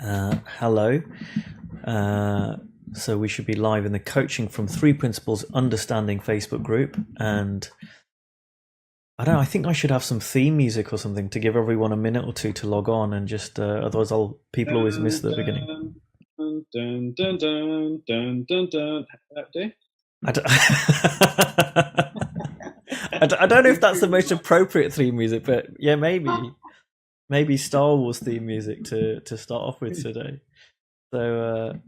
Hello. So we should be live in the Coaching from Three Principles Understanding Facebook group. And I don't know, I think I should have some theme music or something to give everyone a minute or two to log on and just, otherwise people always miss the beginning. Dun, dun, dun, dun, dun, dun, dun. That do? I don't, I don't know if that's the most appropriate theme music, but yeah, maybe Star Wars theme music to start off with today. So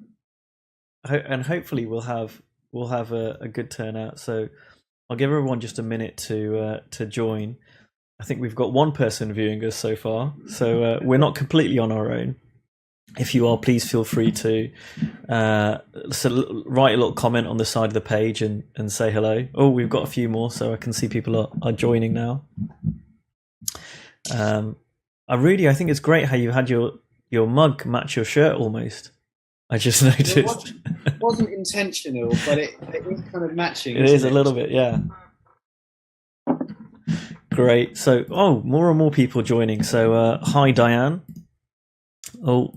and hopefully we'll have a good turnout. So I'll give everyone just a minute to join. I think we've got one person viewing us so far, so we're not completely on our own. If you are, please feel free to write a little comment on the side of the page and say hello. Oh, we've got a few more, so I can see people are joining now. I think it's great how you had your mug match your shirt almost. I just noticed. It wasn't intentional, but it is kind of matching. It is a little bit, yeah. Great. So, more and more people joining. So, hi, Diane. Oh,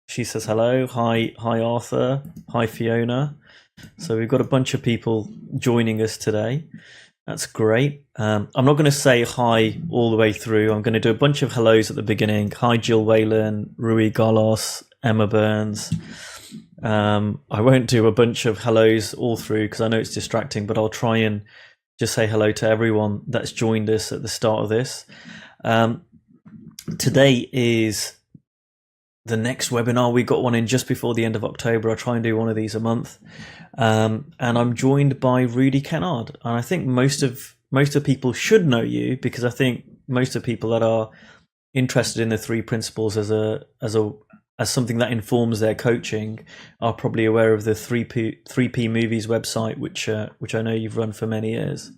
she says hello. Hi, Arthur. Hi, Fiona. So we've got a bunch of people joining us today. That's great. I'm not going to say hi all the way through. I'm going to do a bunch of hellos at the beginning. Hi, Jill Whalen, Rui Galos, Emma Burns. I won't do a bunch of hellos all through because I know it's distracting, but I'll try and just say hello to everyone that's joined us at the start of this. Today is the next webinar. We got one in just before the end of October. I try and do one of these a month. And I'm joined by Rudi Kennard. And I think most of people should know you, because I think most of people that are interested in the three principles as something that informs their coaching are probably aware of the 3P Movies website, which I know you've run for many years.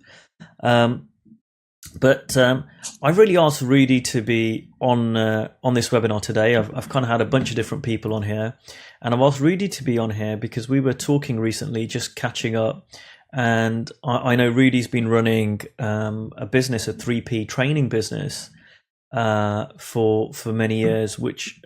But I've really asked Rudi to be on this webinar today. I've kind of had a bunch of different people on here, and I've asked Rudi to be on here because we were talking recently, just catching up. And I know Rudi's been running a business, a 3P training business, for many years, which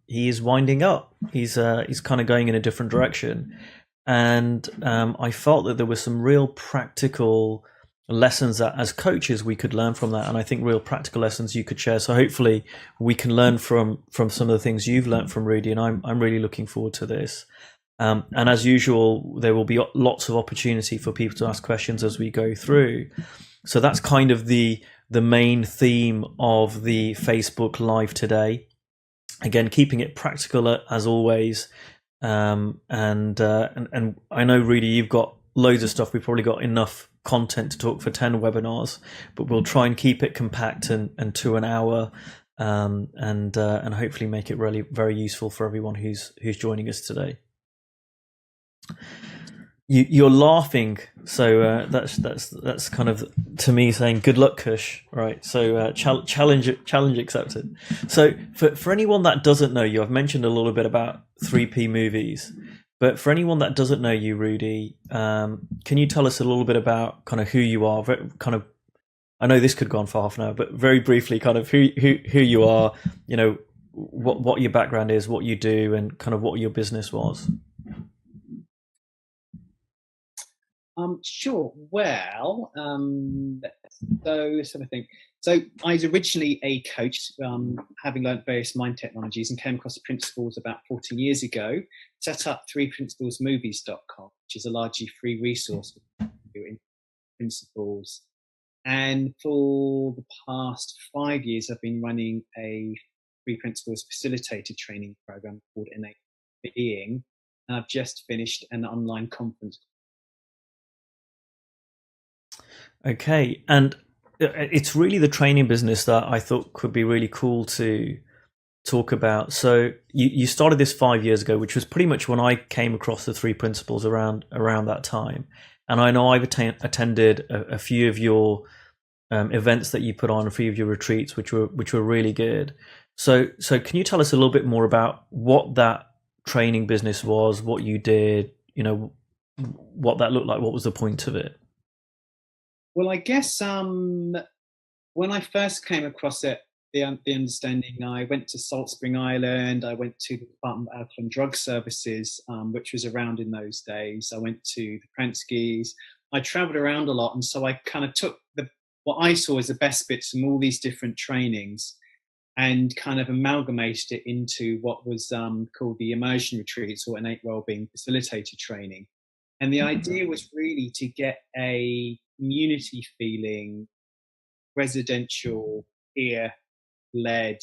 he is winding up. He's kind of going in a different direction, and I felt that there were some real practical lessons that as coaches we could learn from that, and I think real practical lessons you could share. So hopefully we can learn from some of the things you've learned from Rudi, and I'm really looking forward to this. And as usual, there will be lots of opportunity for people to ask questions as we go through. So that's kind of the main theme of the Facebook Live today. Again, keeping it practical as always. And I know, Rudi, you've got loads of stuff. We've probably got enough content to talk for 10 webinars, but we'll try and keep it compact and to an hour, and hopefully make it really very useful for everyone who's joining us today. You're laughing, so that's kind of to me saying good luck, Kush. Right, so challenge accepted. So for anyone that doesn't know you, I've mentioned a little bit about 3P Movies, but for anyone that doesn't know you, Rudi, can you tell us a little bit about kind of who you are? Kind of, I know this could go on for half an hour, but very briefly, kind of who you are. You know, what your background is, what you do, and kind of what your business was. Sure. Well, let's have a think. So I was originally a coach, having learned various mind technologies, and came across the principles about 40 years ago. Set up threeprinciplesmovies.com, which is a largely free resource in principles. And for the past 5 years, I've been running a Three Principles facilitated training program called Innate Being, and I've just finished an online conference. Okay, and it's really the training business that I thought could be really cool to talk about. So you started this 5 years ago, which was pretty much when I came across the three principles around that time. And I know I've attended a few of your events that you put on, a few of your retreats, which were really good. So can you tell us a little bit more about what that training business was, what you did, you know, what that looked like, what was the point of it? Well, I guess when I first came across it, the understanding. I went to Salt Spring Island. I went to the Department of Alcohol and Drug Services, which was around in those days. I went to the Pranskys. I travelled around a lot, and so I kind of took what I saw as the best bits from all these different trainings and kind of amalgamated it into what was called the immersion retreats, or innate wellbeing facilitator training. And the idea was really to get a community feeling, residential, peer-led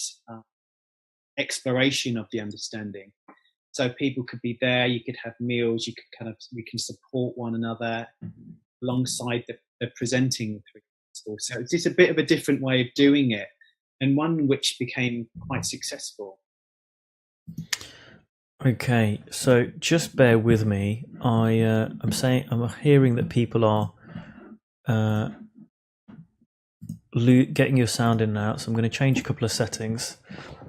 exploration of the understanding. So people could be there, you could have meals, we can support one another alongside the presenting the three principles. So it's just a bit of a different way of doing it, and one which became quite successful. Okay, so just bear with me. I'm hearing that people are getting your sound in and out, so I'm going to change a couple of settings,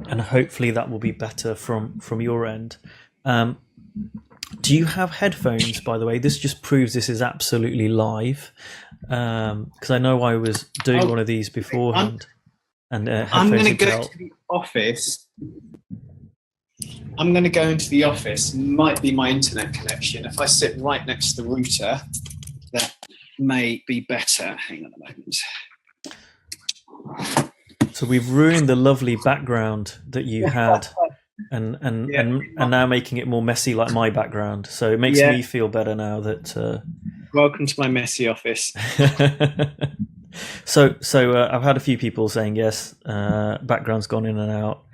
and hopefully that will be better from your end. Do you have headphones, by the way? This just proves this is absolutely live, because I know I was doing one of these beforehand. I'm going to go to the office. I'm going to go into the office. Might be my internet connection. If I sit right next to the router, that may be better. Hang on a moment. So we've ruined the lovely background that you had, and now making it more messy like my background. So it makes me feel better now that. Welcome to my messy office. So I've had a few people saying yes. Background's gone in and out.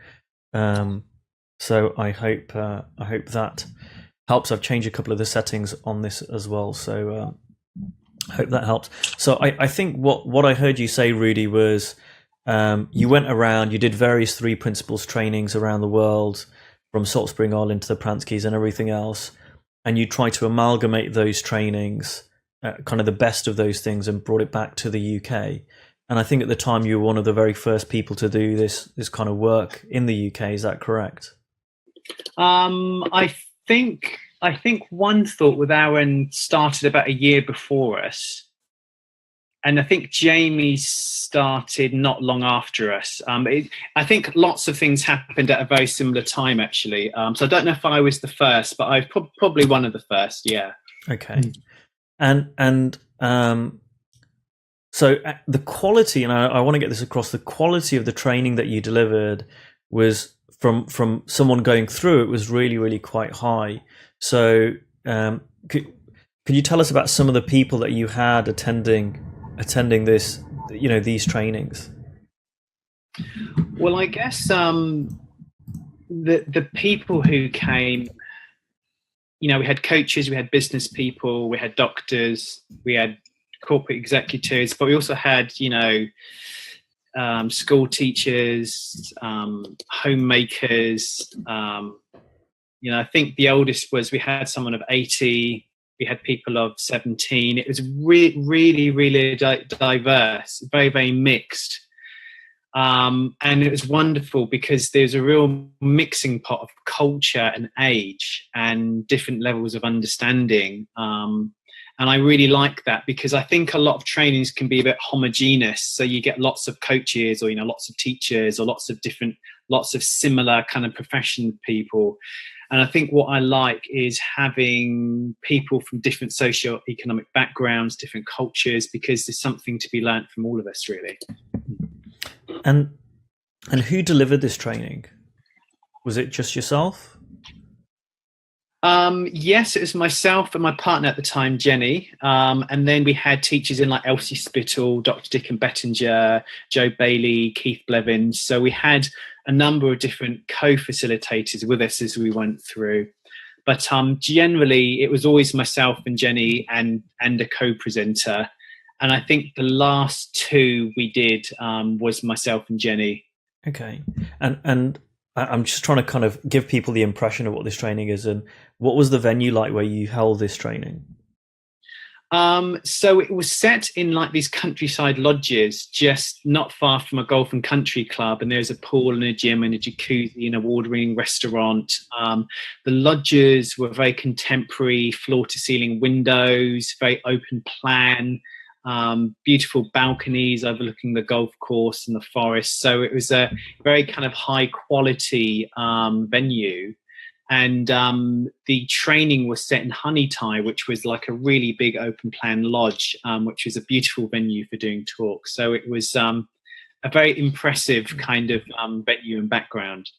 So I hope that helps. I've changed a couple of the settings on this as well. So I hope that helps. So I think what I heard you say, Rudi, was you went around, you did various three principles trainings around the world, from Salt Spring Island to the Pranskys and everything else, and you tried to amalgamate those trainings, kind of the best of those things, and brought it back to the UK. And I think at the time you were one of the very first people to do this kind of work in the UK. Is that correct? I think One Thought with Aaron started about a year before us, and I think Jamie started not long after us. I think lots of things happened at a very similar time, actually. So I don't know if I was the first, but I was probably one of the first. Yeah. Okay. And so the quality, and I want to get this across, the quality of the training that you delivered was from someone going through it was really, really quite high. So could you tell us about some of the people that you had attending this, these trainings? Well, I guess the people who came, we had coaches, we had business people, we had doctors, we had corporate executives, but we also had, school teachers, homemakers. I think the oldest we had someone of 80, we had people of 17. It was really, really diverse, very, very mixed. And it was wonderful because there's a real mixing pot of culture and age and different levels of understanding. And I really like that, because I think a lot of trainings can be a bit homogeneous. So you get lots of coaches, or, lots of teachers, or lots of similar kind of profession people. And I think what I like is having people from different socio-economic backgrounds, different cultures, because there's something to be learnt from all of us, really. And who delivered this training? Was it just yourself? Yes, it was myself and my partner at the time, Jenny. And then we had teachers in like Elsie Spittle, Dr. Dicken Bettinger, Joe Bailey, Keith Blevens. So we had a number of different co-facilitators with us as we went through. But generally, it was always myself and Jenny and a co-presenter. And I think the last two we did was myself and Jenny. Okay. And I'm just trying to kind of give people the impression of what this training is. And what was the venue like where you held this training? So it was set in like these countryside lodges, just not far from a golf and country club. And there's a pool and a gym and a jacuzzi and a award-winning restaurant. The lodges were very contemporary, floor-to-ceiling windows, very open plan. beautiful balconies overlooking the golf course and the forest. So it was a very kind of high quality venue. And the training was set in Honeytie, which was like a really big open plan lodge, which was a beautiful venue for doing talks. So it was a very impressive kind of venue and background.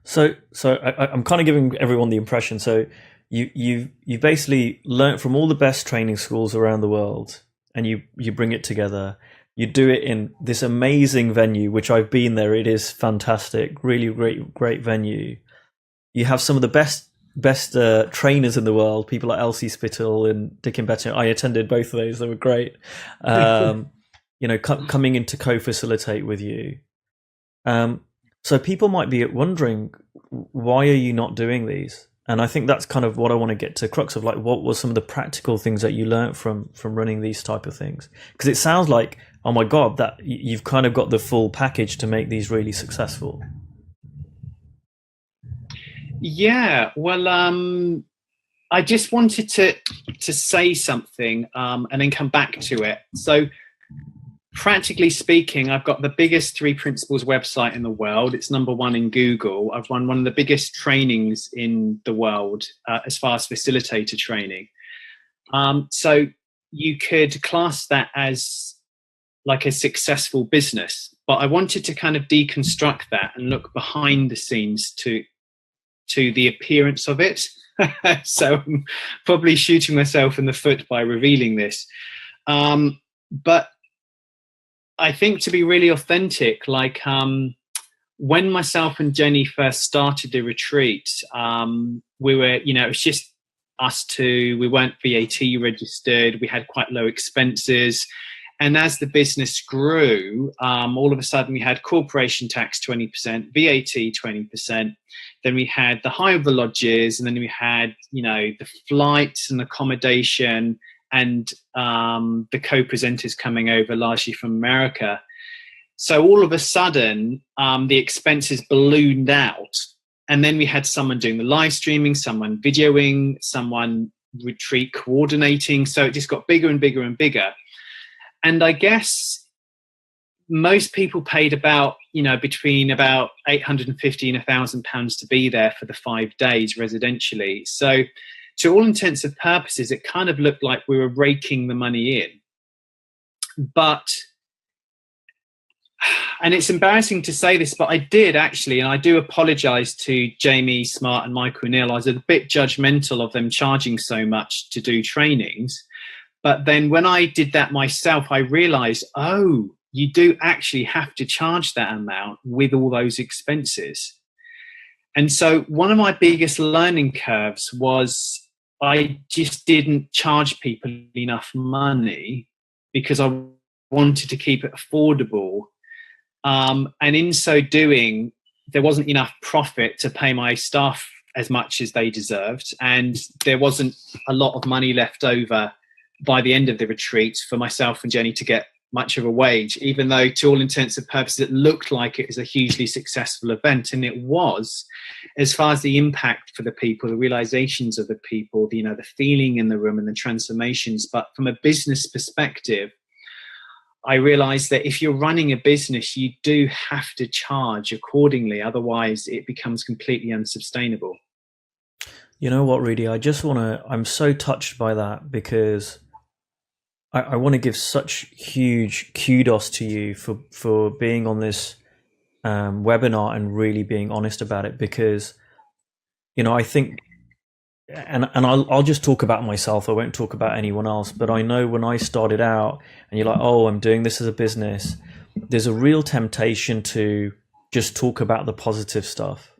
So I'm kind of giving everyone the impression. So you basically learnt from all the best training schools around the world, and you bring it together. You do it in this amazing venue, which I've been there. It is fantastic, really great venue. You have some of the best trainers in the world, people like Elsie Spittle and Dicken Bettinger. I attended both of those; they were great. Coming in to co-facilitate with you. So people might be wondering, why are you not doing these? And I think that's kind of what I want to get to crux of, like, what were some of the practical things that you learned from running these type of things? Because it sounds like, oh my God, that you've kind of got the full package to make these really successful. Yeah, well, I just wanted to say something and then come back to it. So, practically speaking, I've got the biggest Three Principles website in the world. It's #1 in Google. I've run one of the biggest trainings in the world as far as facilitator training. So you could class that as like a successful business. But I wanted to kind of deconstruct that and look behind the scenes to the appearance of it. So I'm probably shooting myself in the foot by revealing this. But I think, to be really authentic, like when myself and Jenny first started the retreat, we were, it was just us two. We weren't VAT registered. We had quite low expenses. And as the business grew, all of a sudden we had corporation tax 20%, VAT 20%. Then we had the hire of the lodges, and then we had, the flights and accommodation, and the co-presenters coming over largely from America. So all of a sudden, the expenses ballooned out. And then we had someone doing the live streaming, someone videoing, someone retreat coordinating. So it just got bigger and bigger and bigger. And I guess most people paid about, between about £850 and £1,000 to be there for the 5 days residentially. So to all intents and purposes, it kind of looked like we were raking the money in. But, and it's embarrassing to say this, but I did actually, and I do apologize to Jamie Smart and Michael Neill. I was a bit judgmental of them charging so much to do trainings. But then when I did that myself, I realized, oh, you do actually have to charge that amount with all those expenses. And so one of my biggest learning curves was I just didn't charge people enough money because I wanted to keep it affordable. And in so doing, there wasn't enough profit to pay my staff as much as they deserved. And there wasn't a lot of money left over by the end of the retreat for myself and Jenny to get much of a wage, even though to all intents and purposes it looked like it was a hugely successful event. And it was, as far as the impact for the people, the realizations of the people, the feeling in the room and the transformations. But from a business perspective, I realized that if you're running a business, you do have to charge accordingly. Otherwise it becomes completely unsustainable. You know what, Rudi, I'm so touched by that, because I want to give such huge kudos to you for being on this webinar and really being honest about it, because, I think, and I'll just talk about myself. I won't talk about anyone else, but I know when I started out and you're like, oh, I'm doing this as a business, there's a real temptation to just talk about the positive stuff.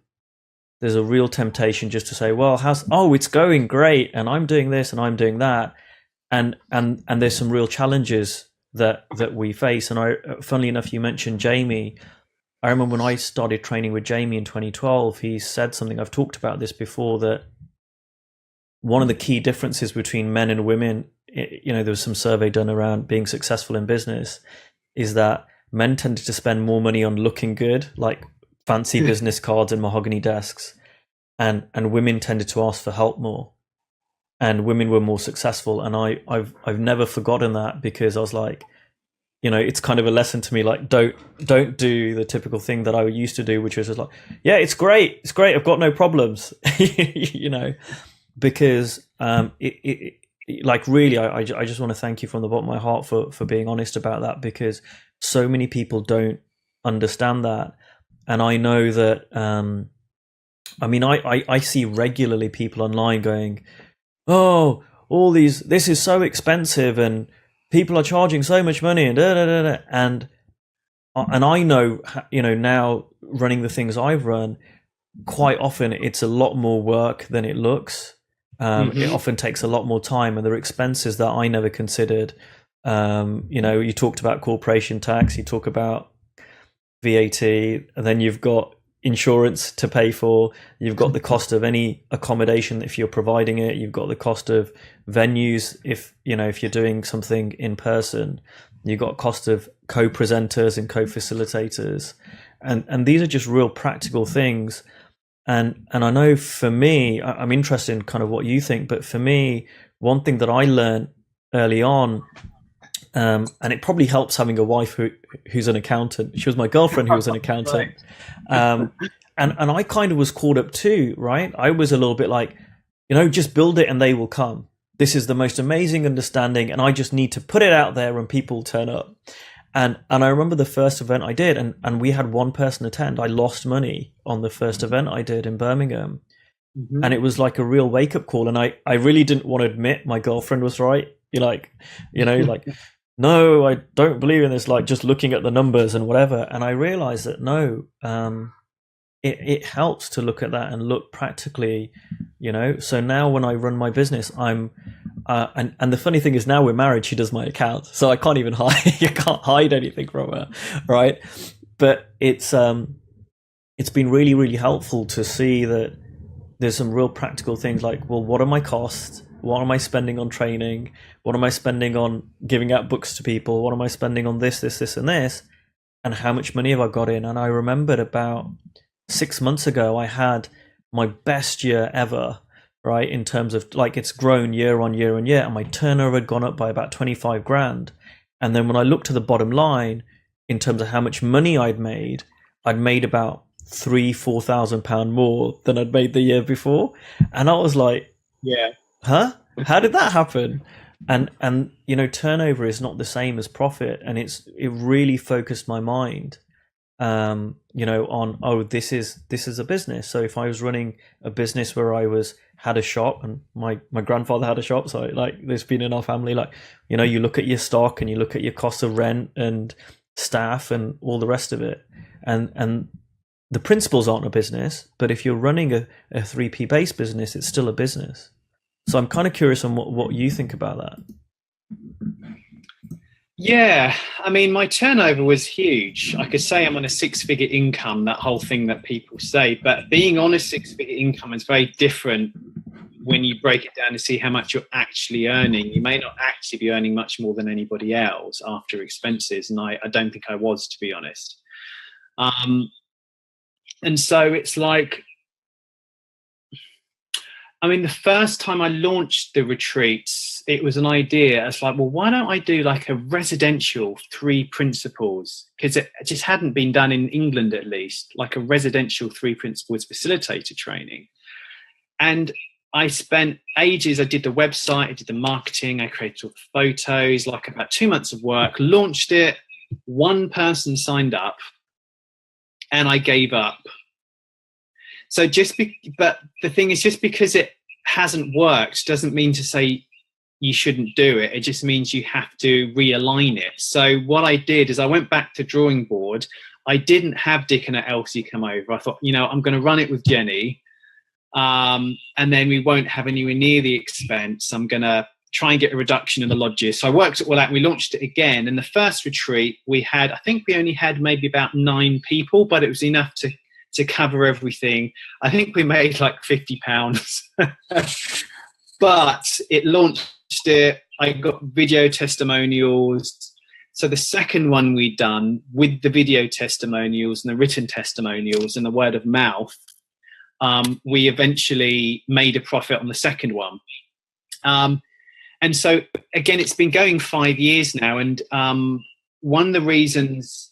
There's a real temptation just to say, well, it's going great, and I'm doing this and I'm doing that. And there's some real challenges that we face. And funnily enough, you mentioned Jamie. I remember when I started training with Jamie in 2012, he said something, I've talked about this before, that one of the key differences between men and women, there was some survey done around being successful in business, is that men tended to spend more money on looking good, like fancy business cards and mahogany desks, and women tended to ask for help more. and women were more successful. And I've never forgotten that, because I was like, you know, it's kind of a lesson to me, like, don't do the typical thing that I used to do, which was just like, yeah, it's great, I've got no problems, you know, because like, really, I just want to thank you from the bottom of my heart for being honest about that, because so many people don't understand that. And I know that, I mean, I see regularly people online going, oh, this is so expensive, and people are charging so much money, and da, da, da, da. And I know, you know, now running the things I've run, quite often it's a lot more work than it looks. It often takes a lot more time, and there are expenses that I never considered. You know, you talked about corporation tax, you talk about VAT, and then you've got insurance to pay for, you've got the cost of any accommodation if you're providing it, you've got the cost of venues if you're doing something in person, you've got cost of co-presenters and co-facilitators, and these are just real practical things. And I know for me, I'm interested in kind of what you think, but for me, one thing that I learned early on, and it probably helps having a wife who's an accountant. She was my girlfriend who was an accountant. Right. And I kind of was caught up too, right? I was a little bit like, you know, just build it and they will come. This is the most amazing understanding, and I just need to put it out there and people turn up. And I remember the first event I did, and we had one person attend. I lost money on the first event I did in Birmingham. And it was like a real wake-up call. And I really didn't want to admit my girlfriend was right. You're like, you know, like, no, I don't believe in this, like just looking at the numbers and whatever. And I realized that no, it helps to look at that and look practically, you know. So now when I run my business, I'm and the funny thing is, now we're married, she does my account, so I can't even hide. You can't hide anything from her, right? But it's been really, really helpful to see that there's some real practical things like, well, what are my costs? What am I spending on training? What am I spending on giving out books to people? What am I spending on this, and this? And how much money have I got in? And I remembered about 6 months ago, I had my best year ever, right? In terms of, like, it's grown year on year on year, and my turnover had gone up by about 25 grand. And then when I looked to the bottom line, in terms of how much money I'd made about £4,000 more than I'd made the year before. And I was like, yeah. Huh? How did that happen? And you know, turnover is not the same as profit, and it really focused my mind, you know, on, oh, this is a business. So if I was running a business where I had a shop, and my grandfather had a shop, so like there's been in our family, like, you know, you look at your stock and you look at your cost of rent and staff and all the rest of it, and the principles aren't a business, but if you're running a 3P based business, it's still a business. So I'm kind of curious on what you think about that. Yeah, I mean, my turnover was huge. I could say I'm on a 6-figure income, that whole thing that people say, but being on a 6-figure income is very different when you break it down to see how much you're actually earning. You may not actually be earning much more than anybody else after expenses, and I don't think I was, to be honest. And so it's like, I mean, the first time I launched the retreats, it was an idea. It's like, well, why don't I do like a residential 3 principles? Because it just hadn't been done in England, at least, like a residential 3 principles facilitator training. And I spent ages. I did the website, I did the marketing, I created all the photos, like about 2 months of work, launched it. 1 person signed up, and I gave up. So but the thing is, just because it hasn't worked doesn't mean to say you shouldn't do it. It just means you have to realign it. So what I did is I went back to drawing board. I didn't have Dicken or Elsie come over. I thought, you know, I'm going to run it with Jenny, and then we won't have anywhere near the expense. I'm going to try and get a reduction in the lodges. So I worked it all out, and we launched it again. And the first retreat I think we only had maybe about 9 people, but it was enough to cover everything. I think we made like £50, but it launched it. I got video testimonials. So the second one we'd done with the video testimonials and the written testimonials and the word of mouth, we eventually made a profit on the second one. And so again, it's been going 5 years now, and one of the reasons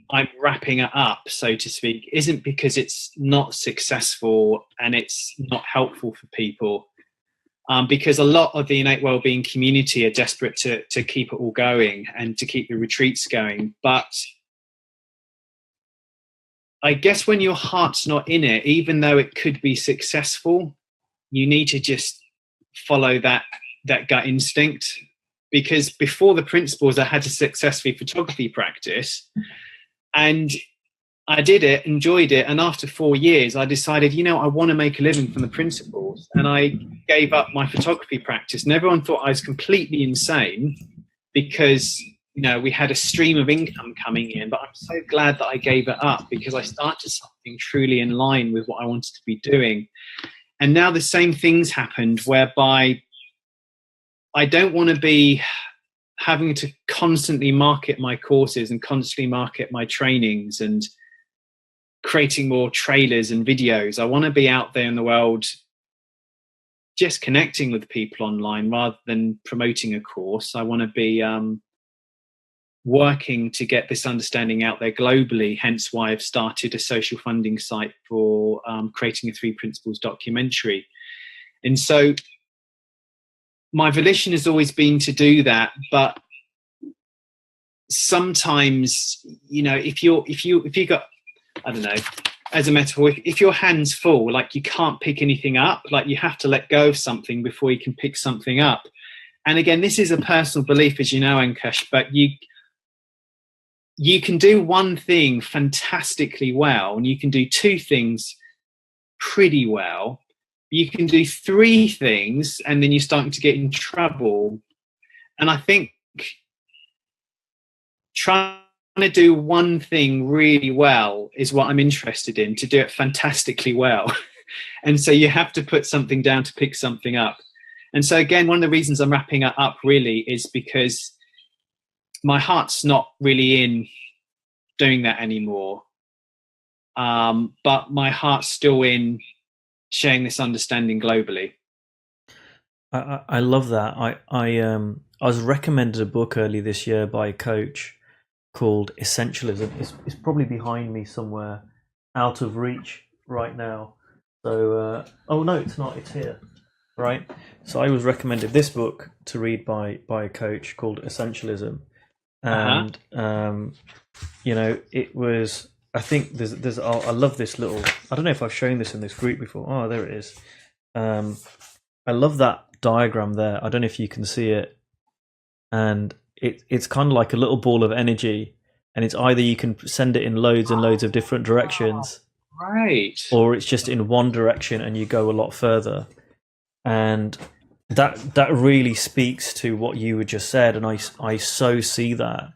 I'm wrapping it up, so to speak, isn't because it's not successful and it's not helpful for people, because a lot of the innate wellbeing community are desperate to keep it all going and to keep the retreats going. But I guess when your heart's not in it, even though it could be successful, you need to just follow that gut instinct. Because before the principles, I had a successful photography practice, and I did it, enjoyed it, and after 4 years, I decided, I want to make a living from the principles, and I gave up my photography practice. And everyone thought I was completely insane because, we had a stream of income coming in. But I'm so glad that I gave it up, because I started something truly in line with what I wanted to be doing. And now the same things happened, whereby I don't want to be having to constantly market my courses and constantly market my trainings and creating more trailers and videos. I want to be out there in the world just connecting with people online rather than promoting a course. I want to be working to get this understanding out there globally, hence why I've started a social funding site for creating a 3 Principles documentary. And so my volition has always been to do that, but sometimes, if you got, I don't know, as a metaphor, if your hand's full, like you can't pick anything up, like you have to let go of something before you can pick something up. And again, this is a personal belief, as you know, Ankush, but you can do one thing fantastically well, and you can do 2 things pretty well. You can do 3 things, and then you're starting to get in trouble. And I think trying to do one thing really well is what I'm interested in, to do it fantastically well. And so you have to put something down to pick something up. And so again, one of the reasons I'm wrapping it up really is because my heart's not really in doing that anymore. But my heart's still in sharing this understanding globally. I love that. I was recommended a book early this year by a coach called Essentialism. It's probably behind me somewhere, out of reach right now. So oh no, it's not. It's here, right? So I was recommended this book to read by a coach called Essentialism, and it was. I think there's. I love this little. I don't know if I've shown this in this group before. Oh, there it is. I love that diagram there. I don't know if you can see it, and it's kind of like a little ball of energy, and it's either you can send it in loads and loads of different directions, right, or it's just in one direction and you go a lot further. And that really speaks to what you had just said, and I so see that.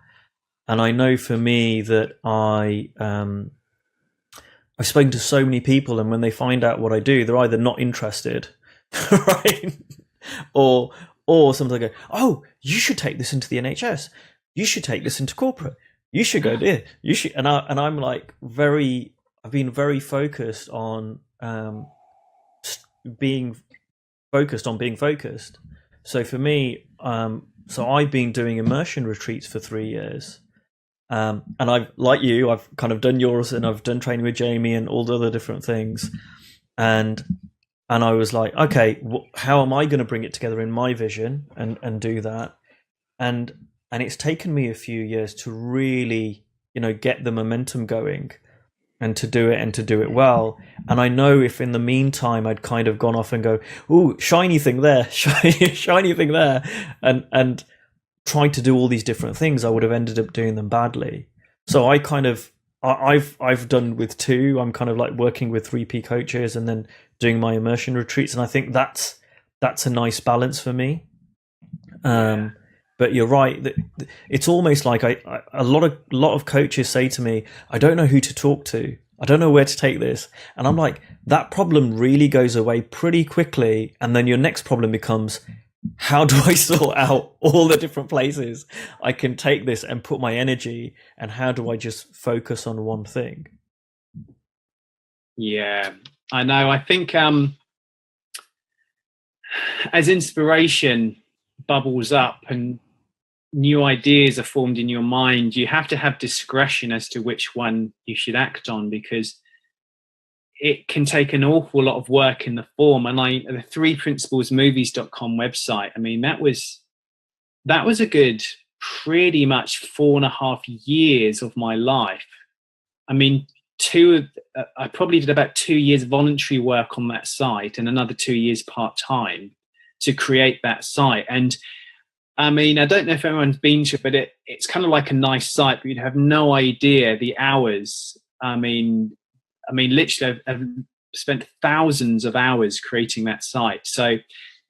And I know for me that I've spoken to so many people, and when they find out what I do, they're either not interested, right, or sometimes they go, "Oh, you should take this into the NHS. You should take this into corporate. You should go there. You should." And I'm like I've been very focused on being focused. So for me, so I've been doing immersion retreats for 3 years. And I've, like you, I've kind of done yours, and I've done training with Jamie and all the other different things. And I was like, okay, how am I going to bring it together in my vision and do that? And it's taken me a few years to really, get the momentum going and to do it well. And I know if in the meantime I'd kind of gone off and go, ooh, shiny thing there, shiny thing there, and tried to do all these different things, I would have ended up doing them badly. So I kind of, I've done with 2. I'm kind of like working with 3P coaches and then doing my immersion retreats, and I think that's a nice balance for me. But you're right. It's almost like a lot of coaches say to me, I don't know who to talk to. I don't know where to take this. And I'm like, that problem really goes away pretty quickly. And then your next problem becomes, how do I sort out all the different places I can take this and put my energy, and how do I just focus on one thing? Yeah, I know. I think as inspiration bubbles up and new ideas are formed in your mind, you have to have discretion as to which one you should act on, because it can take an awful lot of work in the form. And the threeprinciplesmovies.com website, I mean, that was a good pretty much 4.5 years of my life. I mean, I probably did about 2 years voluntary work on that site and another 2 years part-time to create that site. And I mean, I don't know if everyone's been to it, but it's kind of like a nice site, but you'd have no idea the hours. I mean, literally, I've spent thousands of hours creating that site. So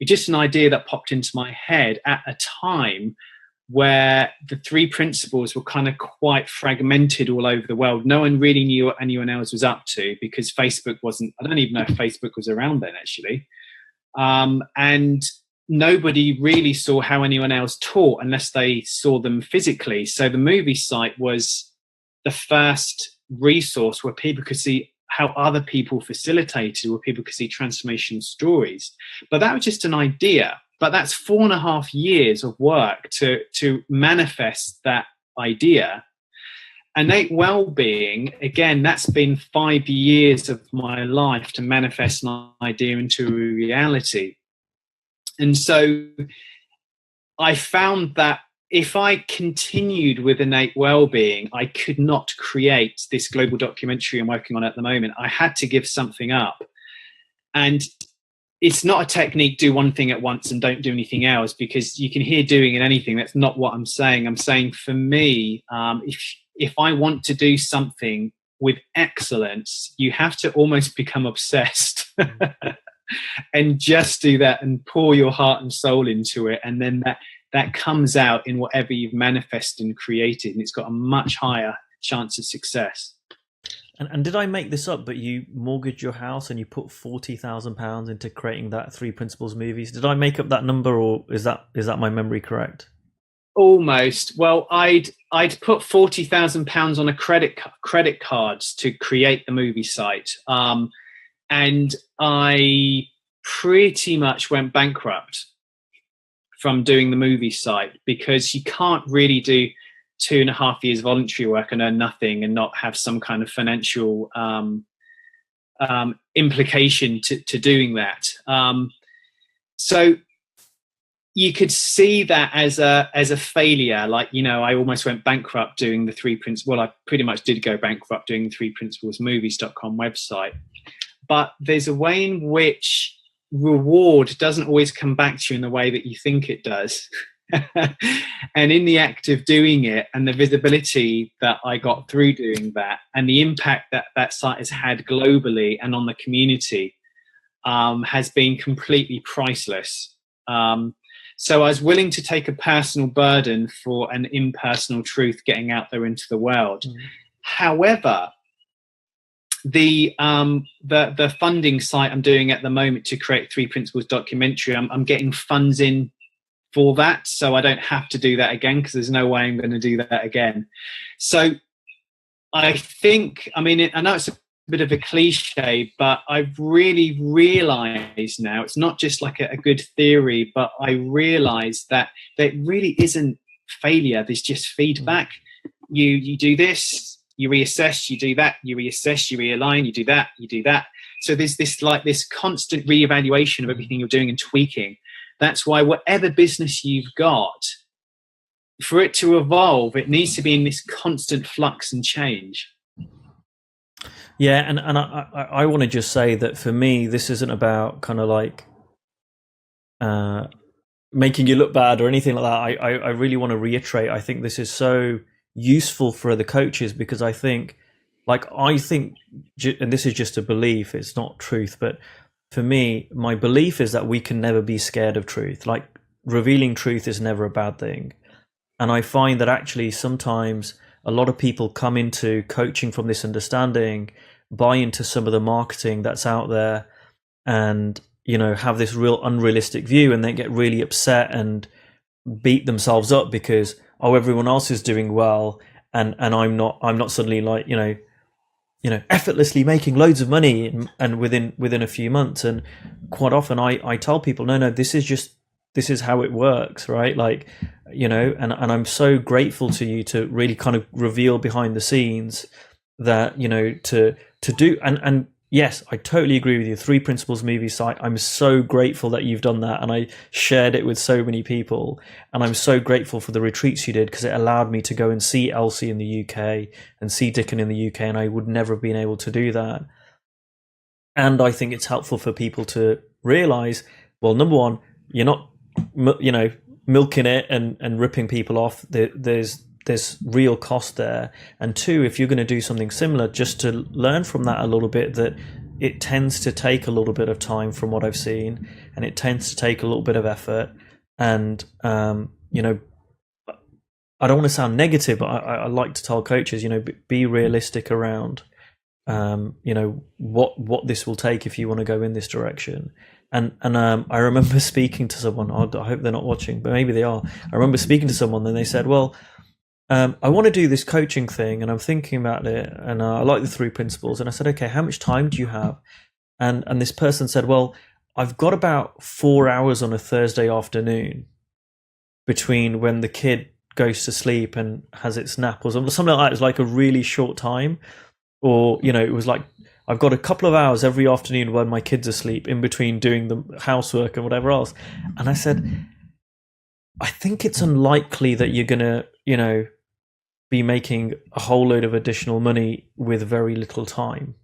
it's just an idea that popped into my head at a time where the three principles were kind of quite fragmented all over the world. No one really knew what anyone else was up to, because Facebook wasn't, I don't even know if Facebook was around then, actually. And nobody really saw how anyone else taught unless they saw them physically. So the movie site was the first resource where people could see how other people facilitated, where people could see transformation stories. But that was just an idea. But that's 4.5 years of work to manifest that idea. Innate well-being, again, that's been 5 years of my life to manifest an idea into a reality. And so I found that if I continued with innate well-being, I could not create this global documentary I'm working on at the moment. I had to give something up. And it's not a technique, do one thing at once and don't do anything else, because you can hear doing and anything. That's not what I'm saying. I'm saying, for me, if I want to do something with excellence, you have to almost become obsessed and just do that and pour your heart and soul into it. And then that comes out in whatever you've manifested and created, and it's got a much higher chance of success. And did I make this up, but you mortgaged your house and you put £40,000 into creating that Three Principles movies? Did I make up that number, or is that my memory correct? Almost. Well, I'd put £40,000 on a credit cards to create the movie site, and I pretty much went bankrupt from doing the movie site, because you can't really do 2.5 years voluntary work and earn nothing and not have some kind of financial implication to doing that. So you could see that as a failure. Like, you know, I almost went bankrupt doing the Three Principles. Well, I pretty much did go bankrupt doing the threeprinciplesmovies.com website. But there's a way in which reward doesn't always come back to you in the way that you think it does. And in the act of doing it, and the visibility that I got through doing that, and the impact that site has had globally and on the community, has been completely priceless. So I was willing to take a personal burden for an impersonal truth getting out there into the world. However, the funding site I'm doing at the moment to create Three Principles documentary, I'm getting funds in for that, so I don't have to do that again, because there's no way I'm going to do that again. So I think, I mean, I know it's a bit of a cliche, but I've really realized now, it's not just like a good theory, but I realized that there really isn't failure, there's just feedback. You do this, you reassess, you do that, you reassess, you realign, you do that, you do that. So there's this constant reevaluation of everything you're doing and tweaking. That's why whatever business you've got, for it to evolve, it needs to be in this constant flux and change. Yeah, and I want to just say that for me, this isn't about kind of like making you look bad or anything like that. I really want to reiterate, I think this is so useful for other coaches, because I think, and this is just a belief, it's not truth, but for me, my belief is that we can never be scared of truth. Like, revealing truth is never a bad thing. And I find that actually sometimes a lot of people come into coaching from this understanding, buy into some of the marketing that's out there, and, you know, have this real unrealistic view, and then get really upset and beat themselves up because, oh, everyone else is doing well, and I'm not suddenly, like, you know, effortlessly making loads of money and within a few months. And quite often I tell people, no, this is how it works, right? Like, and I'm so grateful to you to really kind of reveal behind the scenes that, to do. And yes, I totally agree with you. 3 Principles movie site. I'm so grateful that you've done that. And I shared it with so many people. And I'm so grateful for the retreats you did, because it allowed me to go and see Elsie in the UK and see Dicken in the UK. And I would never have been able to do that. And I think it's helpful for people to realize, well, number one, you're not, milking it and ripping people off. There's real cost there. And 2, if you're going to do something similar, just to learn from that a little bit, that it tends to take a little bit of time from what I've seen, and it tends to take a little bit of effort. And I don't want to sound negative, but I like to tell coaches, be realistic around what this will take if you want to go in this direction. And I remember speaking to someone, I hope they're not watching, but maybe they are. I remember speaking to someone and they said, well, I want to do this coaching thing and I'm thinking about it, and I like the 3 principles. And I said, okay, how much time do you have? And this person said, well, I've got about 4 hours on a Thursday afternoon between when the kid goes to sleep and has its nap or something like that. It's like a really short time. Or, it was like, I've got a couple of hours every afternoon when my kid's asleep in between doing the housework and whatever else. And I said, I think it's unlikely that you're going to, be making a whole load of additional money with very little time,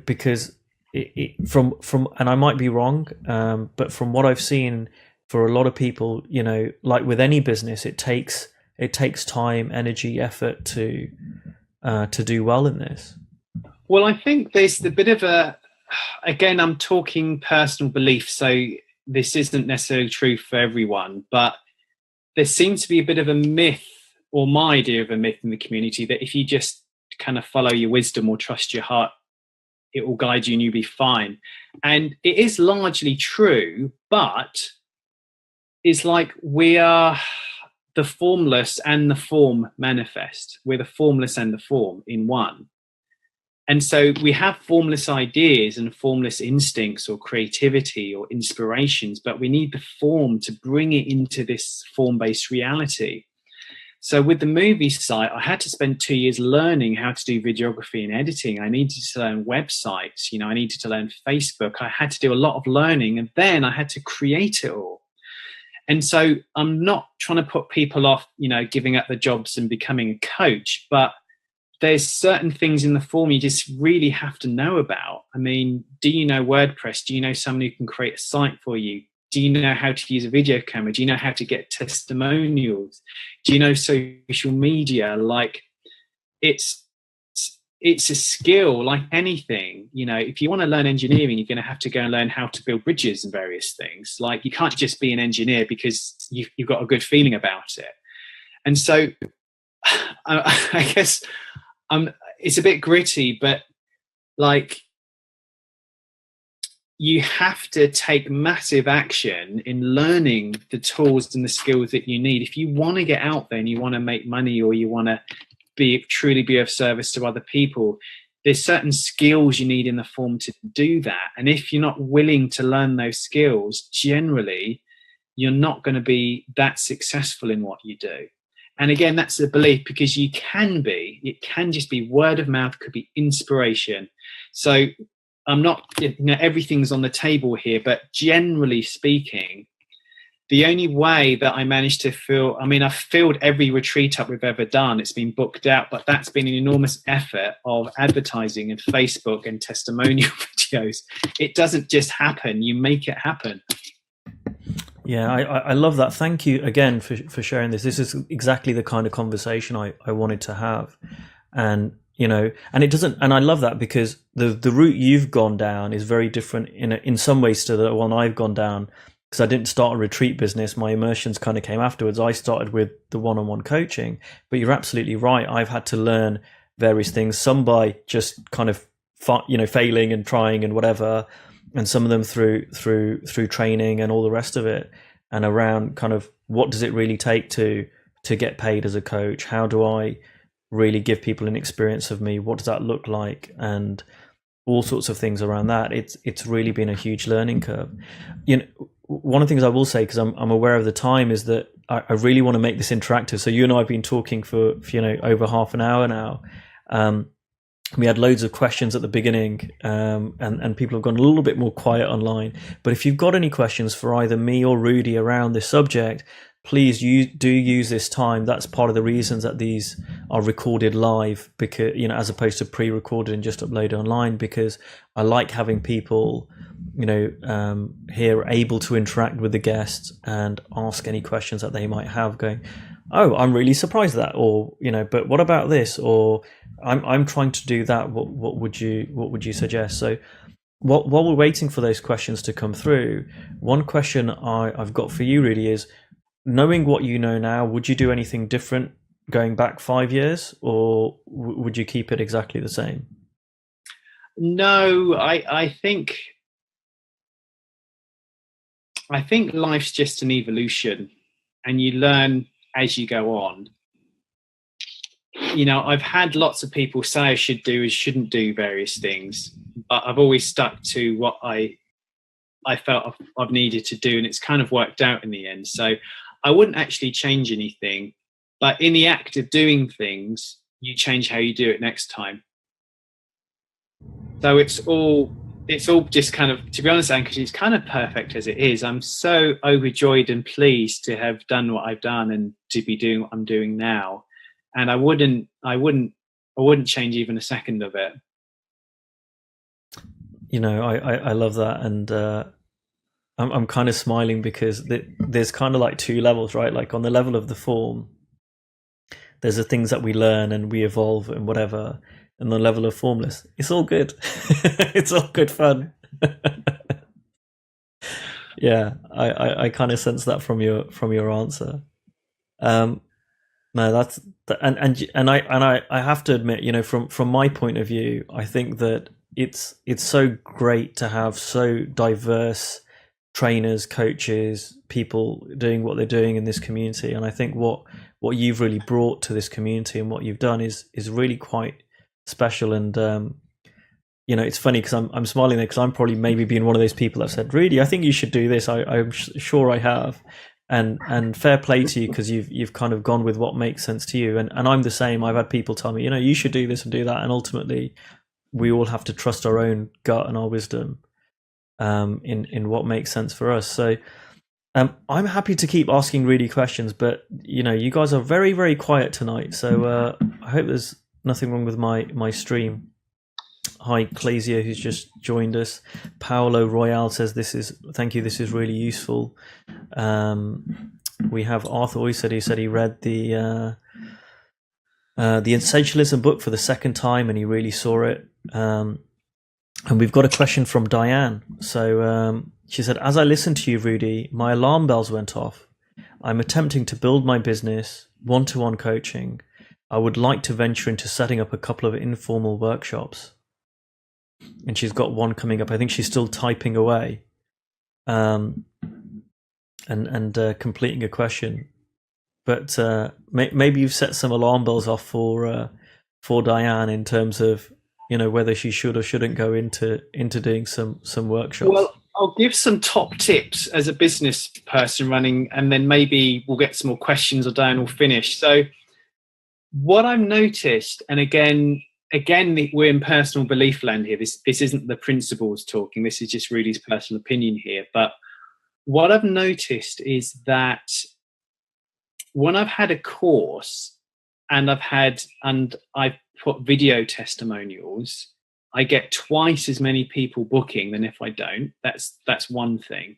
because from and I might be wrong, but from what I've seen for a lot of people, like with any business, it takes time, energy, effort to do well in this. Well, I think there's a bit of again, I'm talking personal belief, so this isn't necessarily true for everyone, but there seems to be a bit of a myth, or my idea of a myth in the community, that if you just kind of follow your wisdom or trust your heart, it will guide you and you'll be fine. And it is largely true, but it's like we are the formless and the form manifest. We're the formless and the form in one. And so we have formless ideas and formless instincts or creativity or inspirations, but we need the form to bring it into this form-based reality. So with the movie site, I had to spend 2 years learning how to do videography and editing. I needed to learn websites, I needed to learn Facebook. I had to do a lot of learning, and then I had to create it all. And so I'm not trying to put people off, giving up their jobs and becoming a coach, but there's certain things in the form you just really have to know about. I mean, do you know WordPress? Do you know someone who can create a site for you? Do you know how to use a video camera? Do you know how to get testimonials? Do you know social media? Like, it's a skill like anything. If you want to learn engineering, you're going to have to go and learn how to build bridges and various things. Like, you can't just be an engineer because you've got a good feeling about it. And so I guess it's a bit gritty, but like, you have to take massive action in learning the tools and the skills that you need. If you want to get out there and you want to make money, or you want to truly be of service to other people, there's certain skills you need in the form to do that. And if you're not willing to learn those skills, generally, you're not going to be that successful in what you do. And again, that's a belief, because it can just be word of mouth, could be inspiration. So I'm not, everything's on the table here, but generally speaking, the only way that I managed to I've filled every retreat up we've ever done. It's been booked out, but that's been an enormous effort of advertising and Facebook and testimonial videos. It doesn't just happen. You make it happen. Yeah, I love that. Thank you again for sharing this. This is exactly the kind of conversation I wanted to have. And and it doesn't, and I love that, because the route you've gone down is very different in some ways to the one I've gone down, because I didn't start a retreat business. My immersions kind of came afterwards. I started with the one-on-one coaching, but you're absolutely right. I've had to learn various things, some by just kind of failing and trying and whatever, and some of them through training and all the rest of it, and around kind of what does it really take to get paid as a coach? How do I really give people an experience of me. What does that look like? And all sorts of things around that. It's really been a huge learning curve. You know, one of the things I will say, because I'm aware of the time, is that I really want to make this interactive. So you and I have been talking for over half an hour now. We had loads of questions at the beginning, and people have gone a little bit more quiet online. But if you've got any questions for either me or Rudi around this subject, please do use this time. That's part of the reasons that these are recorded live, because as opposed to pre-recorded and just uploaded online, because I like having people here able to interact with the guests and ask any questions that they might have, going, oh, I'm really surprised at that, or but what about this, or I'm trying to do that, what would you suggest? So while we're waiting for those questions to come through, one question I've got for you really is, knowing what you know now, would you do anything different going back 5 years, or would you keep it exactly the same? No, I think life's just an evolution, and you learn as you go on. I've had lots of people say I should do and shouldn't do various things, but I've always stuck to what I felt I've needed to do, and it's kind of worked out in the end. So I wouldn't actually change anything, but in the act of doing things, you change how you do it next time. So it's all just kind of, to be honest, Ankush, it's kind of perfect as it is. I'm so overjoyed and pleased to have done what I've done and to be doing what I'm doing now. And I wouldn't change even a second of it. I love that, and I'm kind of smiling because there's kind of like two levels, right? Like on the level of the form, there's the things that we learn and we evolve and whatever. And the level of formless, it's all good. It's all good fun. Yeah, I kind of sense that from your answer. No, that's and I have to admit, from my point of view, I think that it's so great to have so diverse trainers, coaches, people doing what they're doing in this community. And I think what you've really brought to this community and what you've done is really quite special. And it's funny because I'm smiling there because I'm probably maybe being one of those people that said, Rudi, I think you should do this. I'm sure I have, and fair play to you, because you've kind of gone with what makes sense to you. And I'm the same. I've had people tell me, you should do this and do that, and ultimately we all have to trust our own gut and our wisdom in what makes sense for us. So I'm happy to keep asking Rudi questions, but you guys are very, very quiet tonight, so I hope there's nothing wrong with my stream. Hi Clasia, who's just joined us. Paolo Royale says thank you, this is really useful. We have Arthur Oysed, who said he read the Essentialism book for the second time and he really saw it. And we've got a question from Diane. So she said, as I listened to you, Rudi, my alarm bells went off. I'm attempting to build my business, one-to-one coaching. I would like to venture into setting up a couple of informal workshops. And she's got one coming up. I think she's still typing away and completing a question. But maybe you've set some alarm bells off for Diane in terms of whether she should or shouldn't go into doing some workshops. Well, I'll give some top tips as a business person running, and then maybe we'll get some more questions or Diane will finish. So what I've noticed, and again, we're in personal belief land here. This isn't the principles talking. This is just Rudi's personal opinion here. But what I've noticed is that when I've had a course and I've put video testimonials, I get twice as many people booking than if I don't. That's one thing.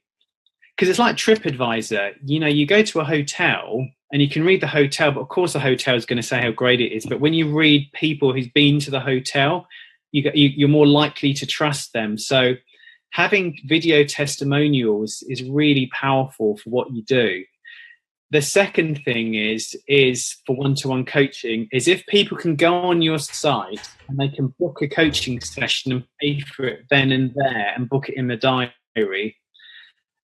Because it's like TripAdvisor. You go to a hotel and you can read the hotel, but of course the hotel is going to say how great it is. But when you read people who've been to the hotel, you're more likely to trust them. So having video testimonials is really powerful for what you do. The second thing is for one-to-one coaching, is if people can go on your site and they can book a coaching session and pay for it then and there and book it in the diary,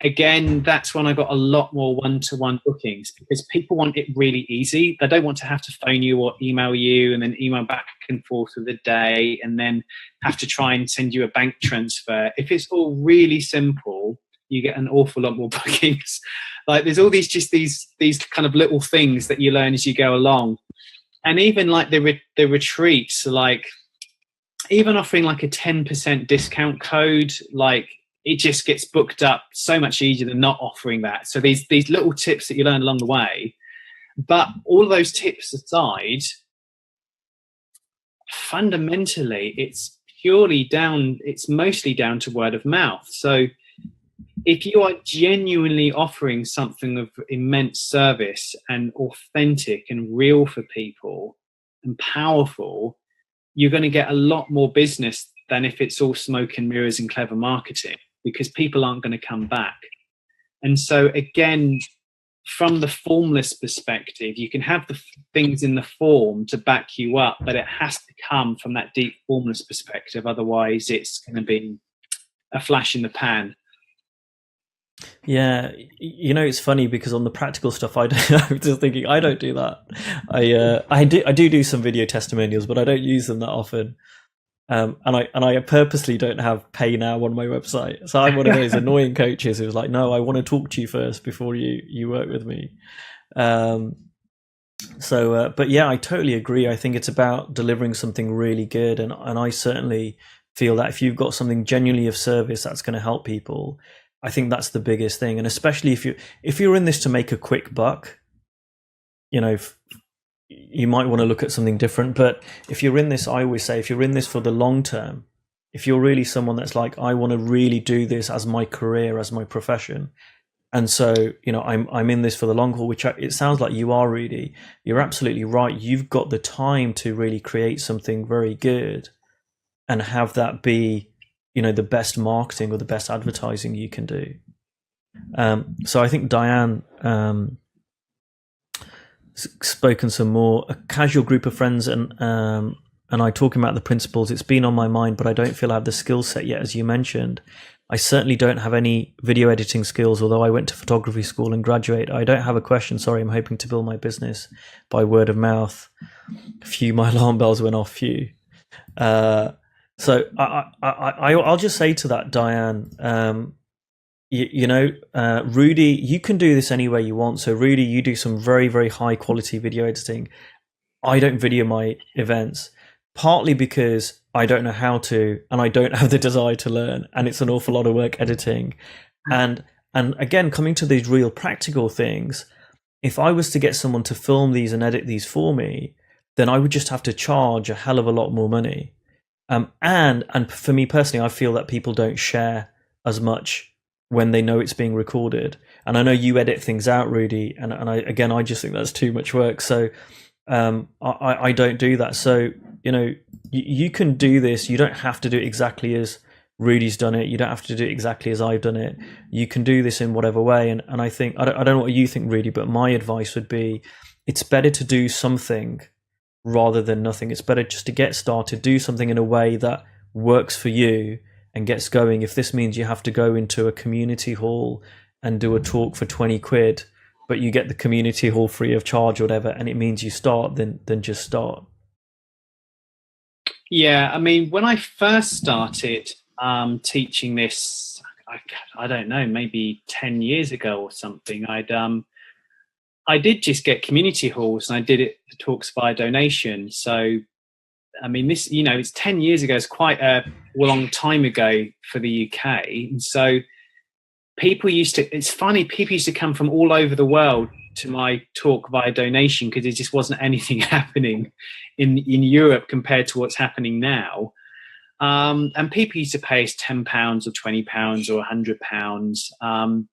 again, that's when I got a lot more one-to-one bookings, because people want it really easy. They don't want to have to phone you or email you and then email back and forth with the day and then have to try and send you a bank transfer. If it's all really simple, you get an awful lot more bookings. Like, there's all these kind of little things that you learn as you go along. And even like the retreats, like even offering like a 10% discount code, like, it just gets booked up so much easier than not offering that. So these little tips that you learn along the way. But all of those tips aside, fundamentally, it's mostly down to word of mouth. So if you are genuinely offering something of immense service and authentic and real for people and powerful, you're going to get a lot more business than if it's all smoke and mirrors and clever marketing, because people aren't going to come back. And so again, from the formless perspective, you can have the things in the form to back you up, but it has to come from that deep formless perspective. Otherwise, it's going to be a flash in the pan. Yeah, it's funny because on the practical stuff, I'm just thinking I don't do that. I do some video testimonials, but I don't use them that often. And I purposely don't have pay now on my website. So I'm one of those annoying coaches who's like, no, I want to talk to you first before you work with me. But yeah, I totally agree. I think it's about delivering something really good. And I certainly feel that if you've got something genuinely of service that's going to help people, I think that's the biggest thing. And especially if you're in this to make a quick buck, you might want to look at something different. But if you're in this, I always say, if you're in this for the long term, if you're really someone that's like, I want to really do this as my career, as my profession, and so I'm in this for the long haul, which it sounds like you are, Rudi. You're absolutely right. You've got the time to really create something very good and have that be the best marketing or the best advertising you can do. So I think Diane spoken some more. A casual group of friends and I talking about the principles. It's been on my mind, but I don't feel I have the skill set yet, as you mentioned. I certainly don't have any video editing skills, although I went to photography school and graduated. I don't have a question. Sorry, I'm hoping to build my business by word of mouth. My alarm bells went off. So I'll just say to that, Diane, Rudi, you can do this any way you want. So Rudi, you do some very, very high quality video editing. I don't video my events, partly because I don't know how to, and I don't have the desire to learn, and it's an awful lot of work editing. And again, coming to these real practical things, if I was to get someone to film these and edit these for me, then I would just have to charge a hell of a lot more money. And for me personally, I feel that people don't share as much when they know it's being recorded. And I know you edit things out, Rudi, and I just think that's too much work. So I don't do that. So you can do this. You don't have to do it exactly as Rudi's done it. You don't have to do it exactly as I've done it. You can do this in whatever way. And I think I don't know what you think, Rudi, but my advice would be it's better to do something rather than nothing. It's better just to get started, do something in a way that works for you and gets going. If this means you have to go into a community hall and do a talk for 20 quid, but you get the community hall free of charge or whatever, and it means you start, then just start. Yeah, I mean, when I first started teaching this, I don't know, maybe 10 years ago or something, I did just get community halls, and I did the talks via donation. So, I mean, this, it's 10 years ago. It's quite a long time ago for the UK. And so it's funny, people used to come from all over the world to my talk via donation because there just wasn't anything happening in Europe compared to what's happening now. And people used to pay us £10 or £20 or £100.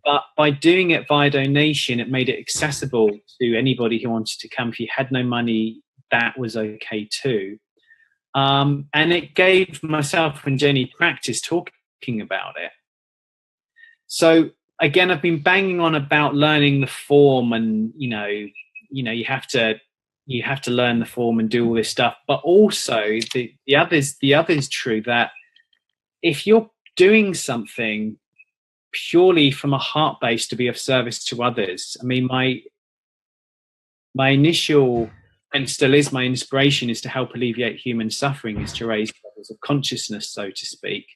But by doing it via donation, it made it accessible to anybody who wanted to come. If you had no money, that was okay too. And it gave myself and Jenny practice talking about it. So again, I've been banging on about learning the form, and you have to learn the form and do all this stuff. But also the other is true, that if you're doing something purely from a heart base to be of service to others. I mean, my initial, and still is my inspiration, is to help alleviate human suffering, is to raise levels of consciousness, so to speak.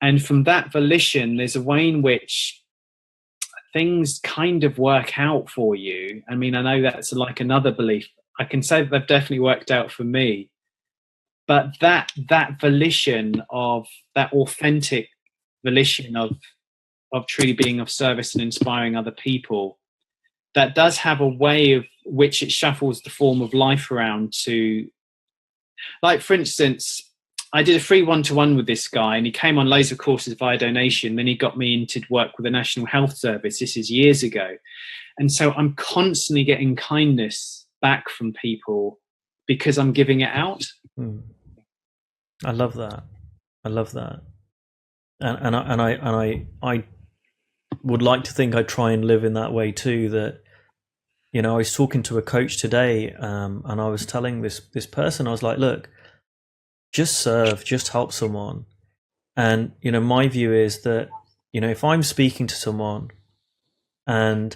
And from that volition, there's a way in which things kind of work out for you. I mean, I know that's like another belief. I can say that they've definitely worked out for me. But that volition of, that authentic volition of truly being of service and inspiring other people, that does have a way of which it shuffles the form of life around to, like, for instance, I did a free one-to-one with this guy, and he came on loads of courses via donation. Then he got me into work with the National Health Service. This is years ago. And so I'm constantly getting kindness back from people because I'm giving it out. I love that. I love that. And I would like to think I try and live in that way too. That, you know, I was talking to a coach today, and I was telling this person, I was like, look, just serve, just help someone. And, you know, my view is that, you know, if I'm speaking to someone and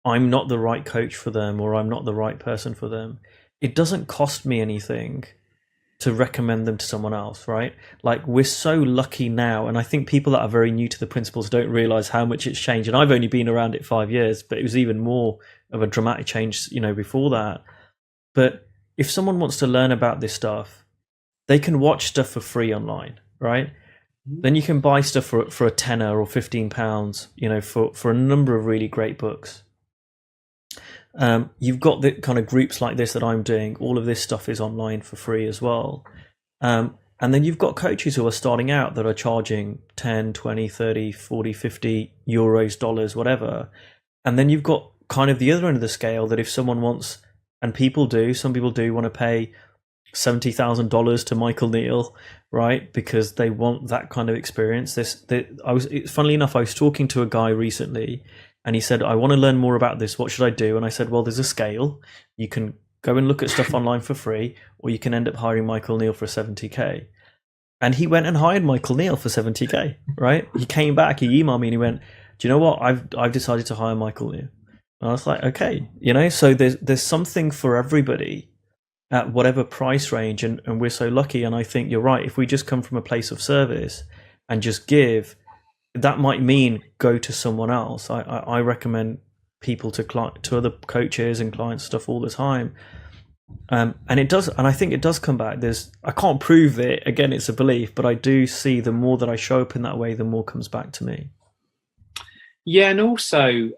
I'm not the right coach for them, or I'm not the right person for them, it doesn't cost me anything to recommend them to someone else, right? Like, we're so lucky now, and I think people that are very new to the principles don't realize how much it's changed. And I've only been around it 5 years, but it was even more of a dramatic change, you know, before that. But if someone wants to learn about this stuff, they can watch stuff for free online, right? Then you can buy stuff for a tenner or £15, you know, for a number of really great books. You've got the kind of groups like this that I'm doing. All of this stuff is online for free as well. And then you've got coaches who are starting out that are charging 10, 20, 30, 40, 50 euros, dollars, whatever. And then you've got kind of the other end of the scale, that if someone wants, and some people do want to pay $70,000 to Michael Neill, right? Because they want that kind of experience. Funnily enough, I was talking to a guy recently, and he said, I want to learn more about this. What should I do? And I said, well, there's a scale. You can go and look at stuff online for free, or you can end up hiring Michael Neill for 70K. And he went and hired Michael Neill for 70K, right? He came back, he emailed me, and he went, do you know what? I've decided to hire Michael Neill. And I was like, okay, you know, so there's something for everybody at whatever price range. And we're so lucky. And I think you're right. If we just come from a place of service and just give, that might mean go to someone else. I recommend people to other coaches and clients stuff all the time. And it does, and I think it does come back. I can't prove it. Again, it's a belief, but I do see the more that I show up in that way, the more comes back to me. Yeah, and also,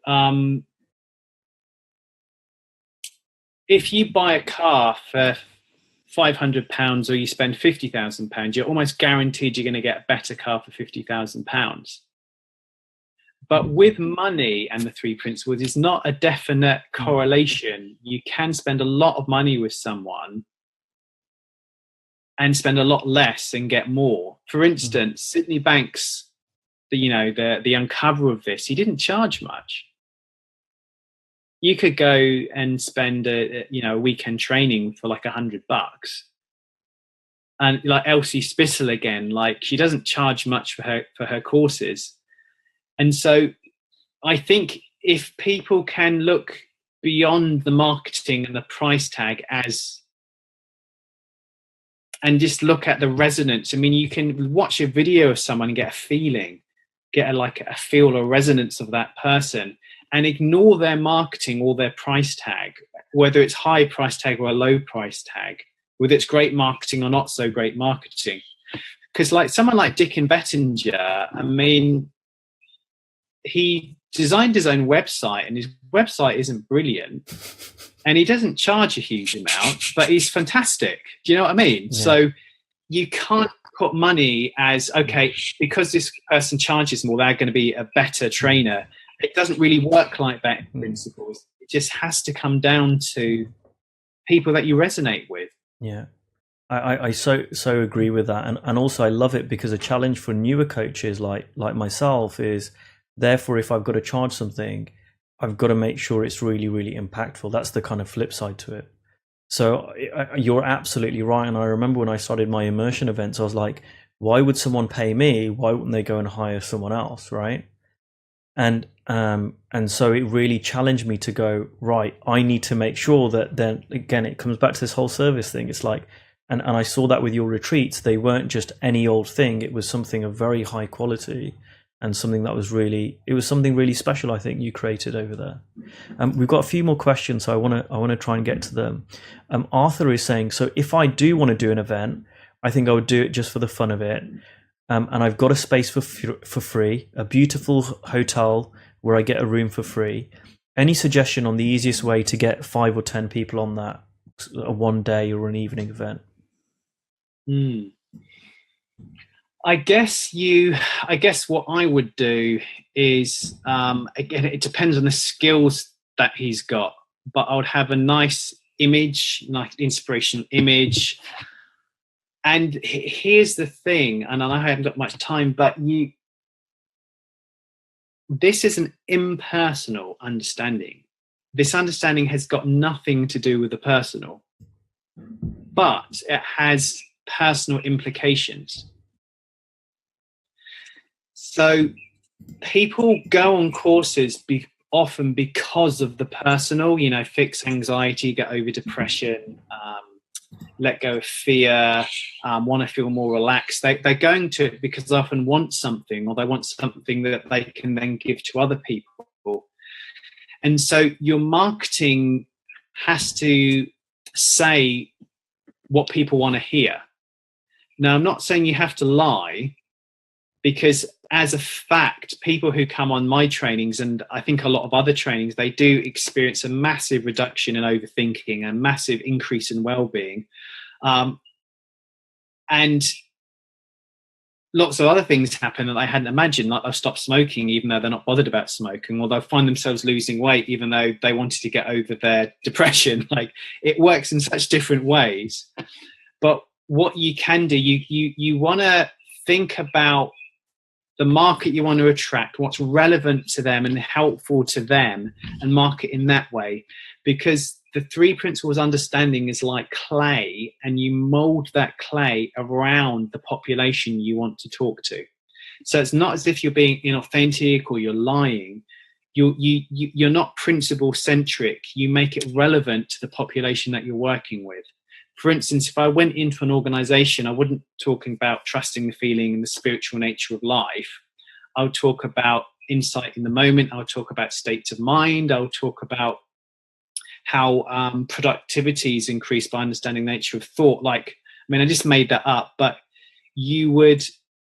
if you buy a car for £500 or you spend £50,000, you're almost guaranteed you're going to get a better car for £50,000. But with money and the three principles, it's not a definite correlation. You can spend a lot of money with someone and spend a lot less and get more. For instance, Sydney Banks, the uncover of this, he didn't charge much. You could go and spend a weekend training for like $100. And like Elsie Spittle again, like she doesn't charge much for her courses. And so I think if people can look beyond the marketing and the price tag and just look at the resonance. I mean, you can watch a video of someone and get a feeling, get a feel or resonance of that person, and ignore their marketing or their price tag, whether it's high price tag or a low price tag, whether it's great marketing or not so great marketing. Because like someone like Dicken Bettinger, I mean, he designed his own website, and his website isn't brilliant, and he doesn't charge a huge amount, but he's fantastic. Do you know what I mean? Yeah. So you can't put money as, okay, because this person charges more, they're going to be a better trainer. It doesn't really work like that in principles. It just has to come down to people that you resonate with. Yeah. I so agree with that. And also I love it because a challenge for newer coaches like myself is, therefore, if I've got to charge something, I've got to make sure it's really, really impactful. That's the kind of flip side to it. So you're absolutely right. And I remember when I started my immersion events, I was like, why would someone pay me? Why wouldn't they go and hire someone else, right? and so it really challenged me to go, right, I need to make sure that, then again, it comes back to this whole service thing. It's like, and I saw that with your retreats, they weren't just any old thing. It was something of very high quality, and something that was really, it was something really special, I think, you created over there. We've got a few more questions, so I want to try and get to them. Arthur is saying, so if I do want to do an event, I think I would do it just for the fun of it. And I've got a space for free, a beautiful hotel where I get a room for free. Any suggestion on the easiest way to get 5 or 10 people on that, a one day or an evening event? I guess what I would do is, again, it depends on the skills that he's got, but I would have a nice image, like inspirational image. And here's the thing, and I haven't got much time, but this is an impersonal understanding. This understanding has got nothing to do with the personal, but it has personal implications. So people go on courses often because of the personal, fix anxiety, get over depression, let go of fear, want to feel more relaxed. They're going to it because they often want something, or they want something that they can then give to other people. And so your marketing has to say what people want to hear. Now, I'm not saying you have to lie, because as a fact, people who come on my trainings, and I think a lot of other trainings, they do experience a massive reduction in overthinking, a massive increase in well-being. And lots of other things happen that I hadn't imagined, like they'll stop smoking even though they're not bothered about smoking, or they'll find themselves losing weight even though they wanted to get over their depression. Like, it works in such different ways. But what you can do, you want to think about the market you want to attract, what's relevant to them and helpful to them, and market in that way. Because the 3 principles understanding is like clay, and you mold that clay around the population you want to talk to. So it's not as if you're being inauthentic or you're lying. You're not principle centric. You make it relevant to the population that you're working with. For instance, if I went into an organization, I wouldn't talk about trusting the feeling and the spiritual nature of life. I would talk about insight in the moment. I would talk about states of mind. I would talk about how productivity is increased by understanding the nature of thought. I just made that up, but you would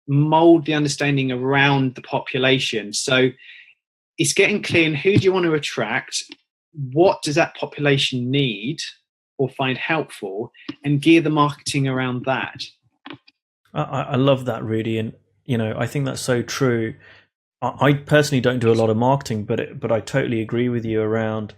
mold the understanding around the population. So it's getting clear in who do you want to attract, what does that population need or find helpful, and gear the marketing around that. I love that, Rudi, and I think that's so true. I personally don't do a lot of marketing, but I totally agree with you around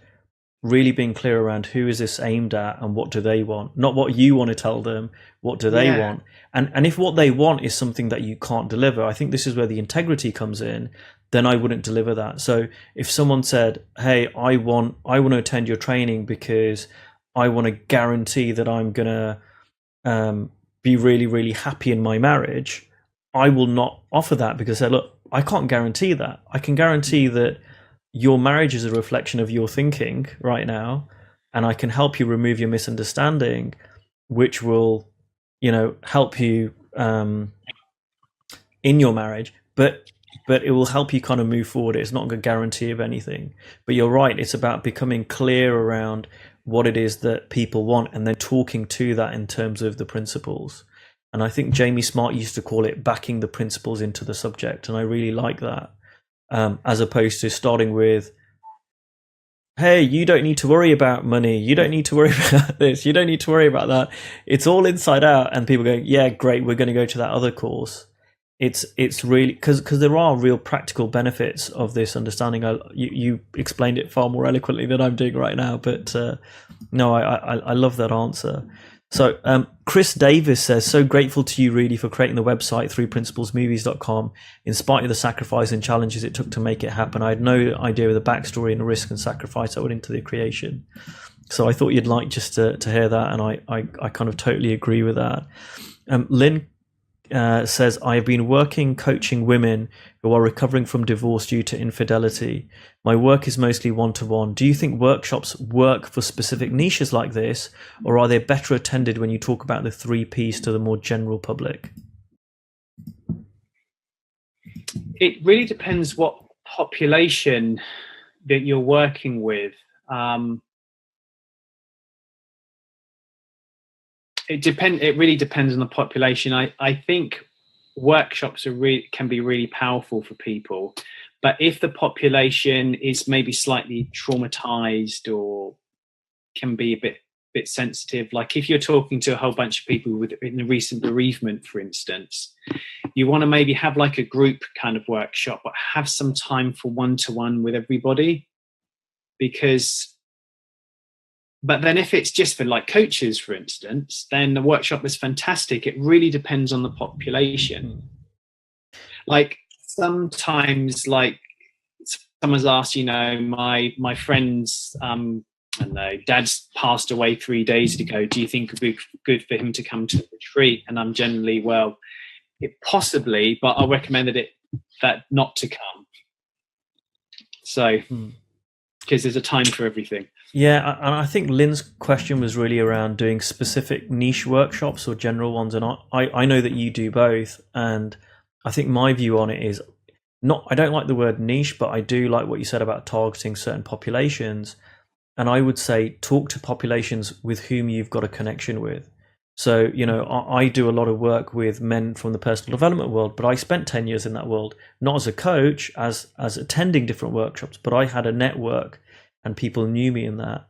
really being clear around who is this aimed at and what do they want. Not what you want to tell them, what do they want. And if what they want is something that you can't deliver, I think this is where the integrity comes in, then I wouldn't deliver that. So if someone said, hey, I want to attend your training because I want to guarantee that I'm going to be really, really happy in my marriage, I will not offer that, because I say, look, I can't guarantee that. I can guarantee that your marriage is a reflection of your thinking right now, and I can help you remove your misunderstanding, which will, help you in your marriage, but it will help you kind of move forward. It's not a guarantee of anything. But you're right, it's about becoming clear around what it is that people want, and then talking to that in terms of the principles. And I think Jamie Smart used to call it backing the principles into the subject, and I really like that, as opposed to starting with, hey, you don't need to worry about money, you don't need to worry about this, you don't need to worry about that, it's all inside out, and people going, yeah, great, we're going to go to that other course. It's really because there are real practical benefits of this understanding. You explained it far more eloquently than I'm doing right now, but no, I love that answer. So Chris Davis says, so grateful to you, Rudi, for creating the website 3principlesmovies.com. In spite of the sacrifice and challenges it took to make it happen, I had no idea of the backstory and the risk and sacrifice that went into the creation. So I thought you'd like just to hear that, and I kind of totally agree with that. Lynn says, I have been coaching women who are recovering from divorce due to infidelity. My work is mostly one-to-one. Do you think workshops work for specific niches like this, or are they better attended when you talk about the 3 Ps to the more general public? It really depends what population that you're working with. It really depends on the population. I think workshops can be really powerful for people, but if the population is maybe slightly traumatized or can be a bit sensitive, like if you're talking to a whole bunch of people in a recent bereavement, for instance, you want to maybe have like a group kind of workshop, but have some time for one-to-one with everybody. But then if it's just for like coaches, for instance, then the workshop is fantastic. It really depends on the population. Like sometimes, like someone's asked, my friend's, I don't know, dad's passed away 3 days ago. Do you think it would be good for him to come to the retreat? And I'm generally, well, possibly, but I recommended that not to come. So, because there's a time for everything. Yeah, and I think Lynn's question was really around doing specific niche workshops or general ones, and I know that you do both, and I think my view on it is I don't like the word niche, but I do like what you said about targeting certain populations, and I would say talk to populations with whom you've got a connection with. So, I do a lot of work with men from the personal development world, but I spent 10 years in that world, not as a coach, as attending different workshops, but I had a network and people knew me in that.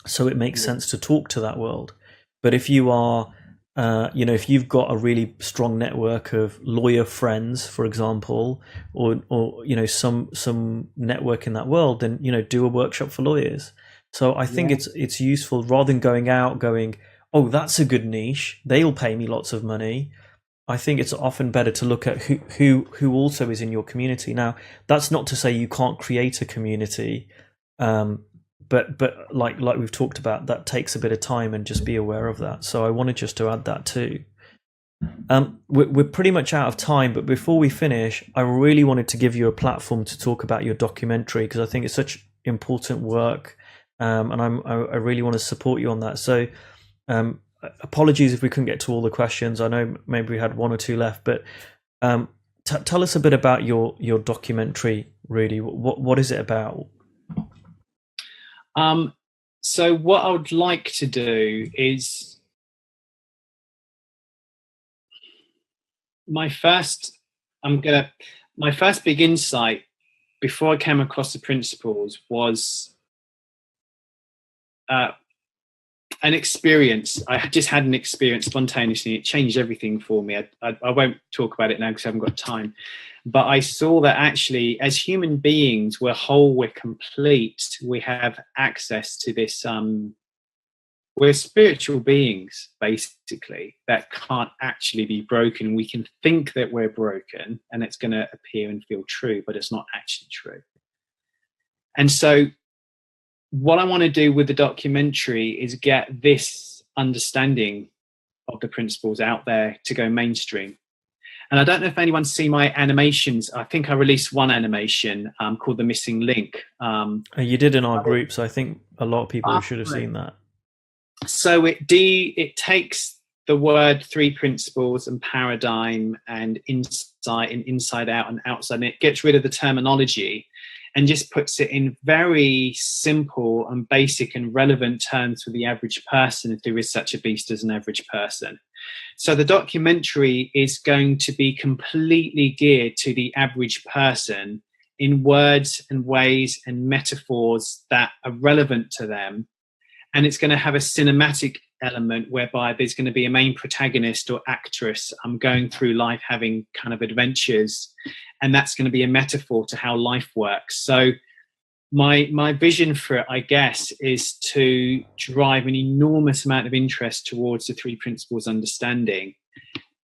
So it makes sense to talk to that world. But if you are, if you've got a really strong network of lawyer friends, for example, or some network in that world, then, do a workshop for lawyers. So I think it's useful rather than going, oh, that's a good niche, they'll pay me lots of money. I think it's often better to look at who also is in your community. Now, that's not to say you can't create a community, but like we've talked about, that takes a bit of time, and just be aware of that. So I wanted just to add that too. We're pretty much out of time, but before we finish, I really wanted to give you a platform to talk about your documentary, because I think it's such important work, and I really want to support you on that. So apologies if we couldn't get to all the questions. I know maybe we had 1 or 2 left, but tell us a bit about your documentary, Rudi. What is it about? So what I would like to do is my first big insight before I came across the principles was an experience. I just had an experience spontaneously. It changed everything for me. I won't talk about it now because I haven't got time. But I saw that actually, as human beings, we're whole, we're complete. We have access to this. We're spiritual beings, basically, that can't actually be broken. We can think that we're broken, and it's going to appear and feel true, but it's not actually true. And so what I want to do with the documentary is get this understanding of the principles out there to go mainstream. And I don't know if anyone's seen my animations. I think I released one animation called The Missing Link. You did in our group, so I think a lot of people should have seen that. So it takes the word 3 principles and paradigm and insight and inside out and outside, and it gets rid of the terminology and just puts it in very simple and basic and relevant terms for the average person, if there is such a beast as an average person. So the documentary is going to be completely geared to the average person in words and ways and metaphors that are relevant to them. And it's going to have a cinematic element whereby there's going to be a main protagonist or actress going through life having kind of adventures, and that's going to be a metaphor to how life works. So my vision for it, I guess, is to drive an enormous amount of interest towards the 3 principles understanding,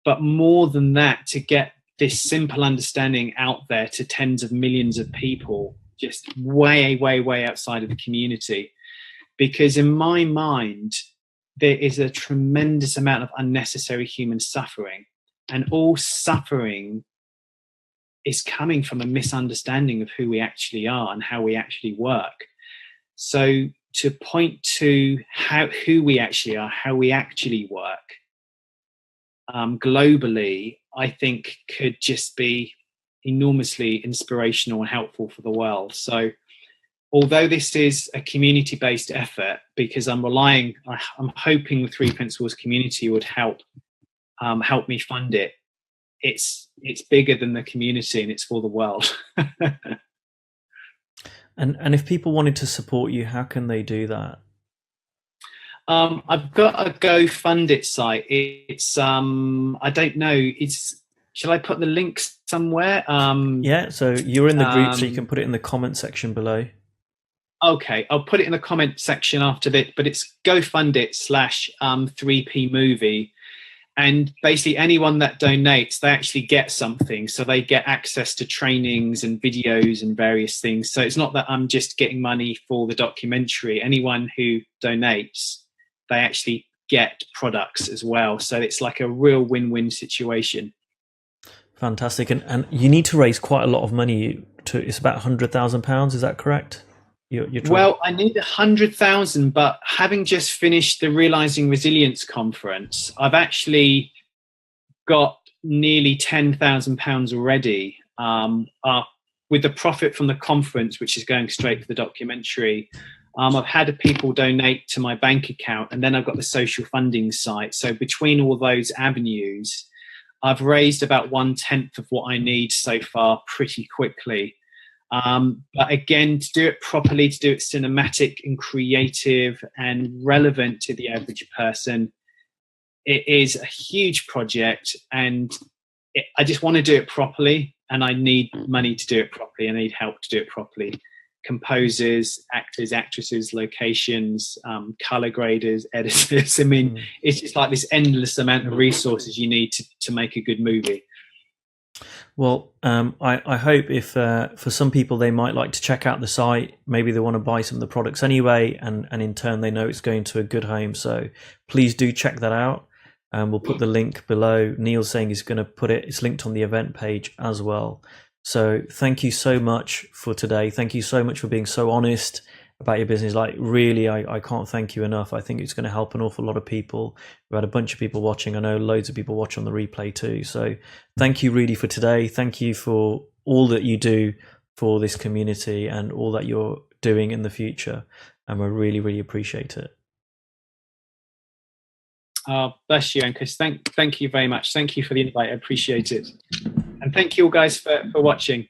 but more than that, to get this simple understanding out there to tens of millions of people, just way outside of the community. Because in my mind, there is a tremendous amount of unnecessary human suffering. and all suffering is coming from a misunderstanding of who we actually are and how we actually work. So to point to who we actually are, how we actually work globally, I think could just be enormously inspirational and helpful for the world. So although this is a community-based effort, because I'm hoping the Three Principles community would help me fund it. It's bigger than the community, and it's for the world. And if people wanted to support you, how can they do that? I've got a GoFundIt site. It's I don't know. Shall I put the links somewhere? Yeah. So you're in the group, so you can put it in the comment section below. Okay, I'll put it in the comment section after that. But it's GoFundIt/3P movie. And basically anyone that donates, they actually get something. So they get access to trainings and videos and various things. So it's not that I'm just getting money for the documentary. Anyone who donates, they actually get products as well. So it's like a real win-win situation. Fantastic. And you need to raise quite a lot of money. It's about £100,000. Is that correct? Well, I need 100,000, but having just finished the Realizing Resilience conference, I've actually got nearly £10,000 already. With the profit from the conference, which is going straight to the documentary, I've had people donate to my bank account, and then I've got the social funding site. So between all those avenues, I've raised about 1/10 of what I need so far pretty quickly. But again, to do it properly, to do it cinematic and creative and relevant to the average person, it is a huge project, and I just want to do it properly, and I need money to do it properly. I need help to do it properly. Composers, actors, actresses, locations, color graders, editors. I mean, it's just like this endless amount of resources you need to make a good movie. Well, I hope if for some people they might like to check out the site, maybe they want to buy some of the products anyway, and in turn they know it's going to a good home. So please do check that out. We'll put the link below. Neil's saying he's going to put it. It's linked on the event page as well. So thank you so much for today. Thank you so much for being so honest about your business. Like really, I can't thank you enough. I think it's going to help an awful lot of people. We've had a bunch of people watching. I know loads of people watch on the replay too. So thank you, Rudi, for today. Thank you for all that you do for this community and all that you're doing in the future. And we really, really appreciate it. Bless you, Ankush. Thank you very much. Thank you for the invite. I appreciate it. And thank you all guys for watching.